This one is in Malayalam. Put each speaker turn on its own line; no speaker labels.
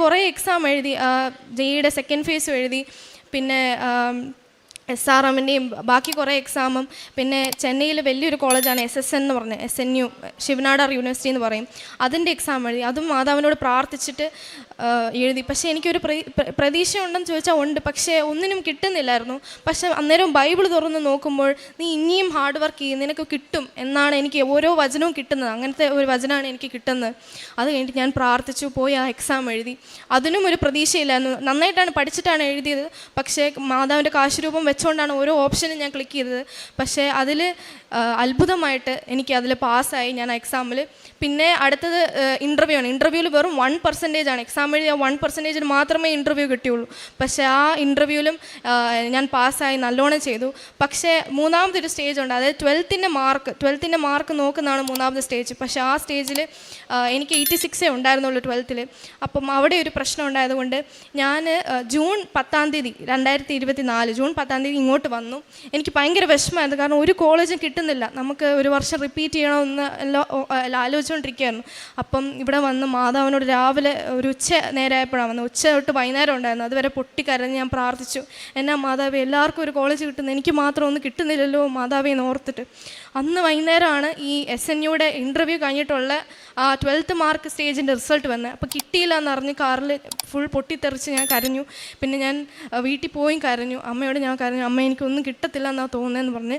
കുറേ എക്സാം എഴുതി, ജെഇയുടെ സെക്കൻഡ് ഫേസും എഴുതി, പിന്നെ SRMൻ്റെയും ബാക്കി കുറേ എക്സാമും, പിന്നെ ചെന്നൈയിൽ വലിയൊരു കോളേജാണ് SSN എന്ന് പറഞ്ഞ്, SNU ശിവനാടാർ യൂണിവേഴ്സിറ്റി എന്ന് പറയും, അതിൻ്റെ എക്സാം എഴുതി. അതും മാതാവിനോട് പ്രാർത്ഥിച്ചിട്ട് എഴുതി. പക്ഷേ എനിക്കൊരു പ്രതീക്ഷ ഉണ്ടെന്ന് ചോദിച്ചാൽ ഉണ്ട്, പക്ഷേ ഒന്നിനും കിട്ടുന്നില്ലായിരുന്നു. പക്ഷേ അന്നേരം ബൈബിൾ തുറന്ന് നോക്കുമ്പോൾ നീ ഇനിയും ഹാർഡ് വർക്ക് ചെയ്യും, നിനക്ക് കിട്ടും എന്നാണ് എനിക്ക് ഓരോ വചനവും കിട്ടുന്നത്. അങ്ങനത്തെ ഒരു വചനമാണ് എനിക്ക് കിട്ടുന്നത്. അത് കഴിഞ്ഞിട്ട് ഞാൻ പ്രാർത്ഥിച്ചു, പോയി ആ എക്സാം എഴുതി. അതിനും ഒരു പ്രതീക്ഷയില്ലായിരുന്നു. നന്നായിട്ടാണ് പഠിച്ചിട്ടാണ് എഴുതിയത്, പക്ഷേ മാതാവിൻ്റെ കാശുരൂപം വെച്ചുകൊണ്ടാണ് ഓരോ ഓപ്ഷനും ഞാൻ ക്ലിക്ക് ചെയ്തത്. പക്ഷേ അതിൽ അത്ഭുതമായിട്ട് എനിക്ക് അതിൽ പാസ്സായി ഞാൻ ആ എക്സാമിൽ. പിന്നെ അടുത്തത് ഇൻ്റർവ്യൂ ആണ്. ഇൻ്റർവ്യൂവിൽ വെറും 1% ആണ്. എക്സാം എഴുതി ആ 1% മാത്രമേ ഇൻ്റർവ്യൂ കിട്ടിയുള്ളൂ. പക്ഷേ ആ ഇൻ്റർവ്യൂവിലും ഞാൻ പാസ്സായി, നല്ലോണം ചെയ്തു. പക്ഷേ മൂന്നാമതൊരു സ്റ്റേജ് ഉണ്ട്, അതായത് 12th മാർക്ക് നോക്കുന്നതാണ് മൂന്നാമത്തെ സ്റ്റേജ്. പക്ഷേ ആ സ്റ്റേജിൽ എനിക്ക് 86 ഉണ്ടായിരുന്നുള്ളൂ 12th. അപ്പം അവിടെ ഒരു പ്രശ്നം ഉണ്ടായതുകൊണ്ട് ഞാൻ ജൂൺ 10 2024 ജൂൺ 10 ഇങ്ങോട്ട് വന്നു. എനിക്ക് ഭയങ്കര വിഷമമായിരുന്നു, കാരണം ഒരു കോളേജും കിട്ടുന്നില്ല. നമുക്ക് ഒരു വർഷം റിപ്പീറ്റ് ചെയ്യണമെന്ന് എല്ലാം ആലോചിച്ചുകൊണ്ടിരിക്കുകയായിരുന്നു. അപ്പം ഇവിടെ വന്ന് മാതാവിനോട് രാവിലെ ഒരു ഉച്ച നേരമായപ്പോഴാണ് വന്നത്. ഉച്ച തൊട്ട് വൈകുന്നേരം ഉണ്ടായിരുന്നു. അതുവരെ പൊട്ടിക്കരഞ്ഞ് ഞാൻ പ്രാർത്ഥിച്ചു, എന്നാ മാതാവേ, എല്ലാവർക്കും ഒരു കോളേജ് കിട്ടുന്നു, എനിക്ക് മാത്രം ഒന്നും കിട്ടുന്നില്ലല്ലോ മാതാവേ എന്ന് ഓർത്തിട്ട്. അന്ന് വൈകുന്നേരമാണ് ഈ SNUയുടെ ഇൻ്റർവ്യൂ കഴിഞ്ഞിട്ടുള്ള ആ 12th മാർക്ക് സ്റ്റേജിൻ്റെ റിസൾട്ട് വന്നത്. അപ്പോൾ കിട്ടിയില്ല എന്നറിഞ്ഞ് കാറിൽ ഫുൾ പൊട്ടിത്തെറിച്ച് ഞാൻ കരഞ്ഞു. പിന്നെ ഞാൻ വീട്ടിൽ പോയി കരഞ്ഞു, അമ്മയോട് ഞാൻ കരഞ്ഞു, അമ്മ എനിക്കൊന്നും കിട്ടത്തില്ല എന്നാണ് തോന്നുന്നതെന്ന് പറഞ്ഞ്.